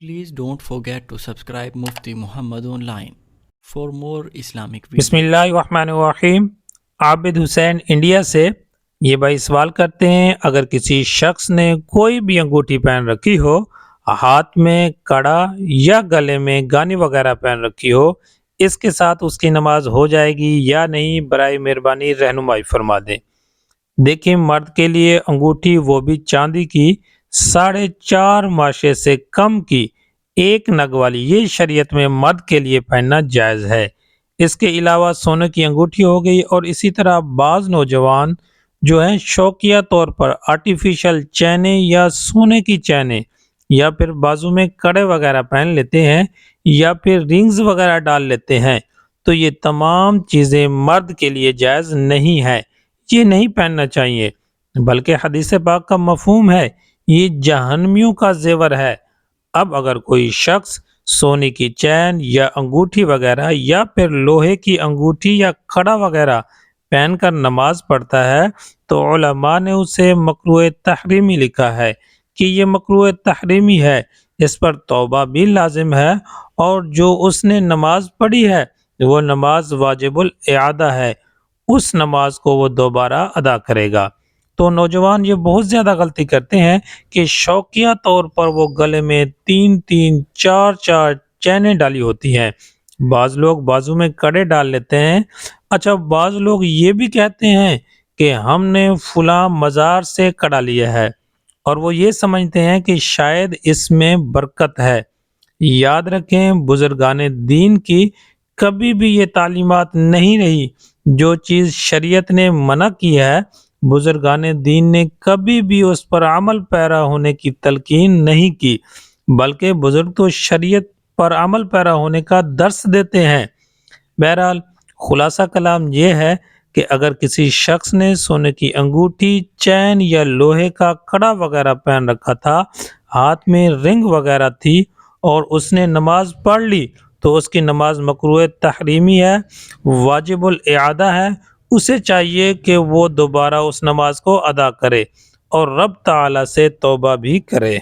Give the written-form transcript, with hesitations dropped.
Please don't forget to subscribe Mufti Muhammad Online for more Islamic بسم videos. اللہ الرحمن الرحیم۔ عابد حسین India سے یہ بھائی سوال کرتے ہیں، اگر کسی شخص نے کوئی بھی انگوٹھی پہن رکھی ہو، ہاتھ میں کڑا یا گلے میں گانی وغیرہ پہن رکھی ہو، اس کے ساتھ اس کی نماز ہو جائے گی یا نہیں؟ برائے مہربانی رہنمائی فرما دیں۔ دیکھیں، مرد کے لیے انگوٹھی، وہ بھی چاندی کی، 4.5 ماشے سے کم کی 1 نگ والی، یہ شریعت میں مرد کے لیے پہننا جائز ہے۔ اس کے علاوہ سونے کی انگوٹھی ہو گئی، اور اسی طرح بعض نوجوان جو ہیں شوقیہ طور پر آرٹیفیشل چینیں یا سونے کی چینیں یا پھر بازو میں کڑے وغیرہ پہن لیتے ہیں یا پھر رنگز وغیرہ ڈال لیتے ہیں، تو یہ تمام چیزیں مرد کے لیے جائز نہیں ہے، یہ نہیں پہننا چاہیے، بلکہ حدیث پاک کا مفہوم ہے یہ جہنمیوں کا زیور ہے۔ اب اگر کوئی شخص سونے کی چین یا انگوٹھی وغیرہ یا پھر لوہے کی انگوٹھی یا کڑا وغیرہ پہن کر نماز پڑھتا ہے تو علماء نے اسے مکروہ تحریمی لکھا ہے کہ یہ مکروہ تحریمی ہے، اس پر توبہ بھی لازم ہے، اور جو اس نے نماز پڑھی ہے وہ نماز واجب الاعادہ ہے، اس نماز کو وہ دوبارہ ادا کرے گا۔ تو نوجوان یہ بہت زیادہ غلطی کرتے ہیں کہ شوقیہ طور پر وہ گلے میں 3 4 چینیں ڈالی ہوتی ہیں، بعض لوگ بازو میں کڑے ڈال لیتے ہیں۔ اچھا، بعض لوگ یہ بھی کہتے ہیں کہ ہم نے فلاں مزار سے کڑا لیا ہے، اور وہ یہ سمجھتے ہیں کہ شاید اس میں برکت ہے۔ یاد رکھیں، بزرگان دین کی کبھی بھی یہ تعلیمات نہیں رہی، جو چیز شریعت نے منع کی ہے بزرگان دین نے کبھی بھی اس پر عمل پیرا ہونے کی تلقین نہیں کی، بلکہ بزرگ تو شریعت پر عمل پیرا ہونے کا درس دیتے ہیں۔ بہرحال خلاصہ کلام یہ ہے کہ اگر کسی شخص نے سونے کی انگوٹھی، چین یا لوہے کا کڑا وغیرہ پہن رکھا تھا، ہاتھ میں رنگ وغیرہ تھی، اور اس نے نماز پڑھ لی، تو اس کی نماز مکروہ تحریمی ہے، واجب الاعادہ ہے، اسے چاہیے کہ وہ دوبارہ اس نماز کو ادا کرے اور رب تعالی سے توبہ بھی کرے۔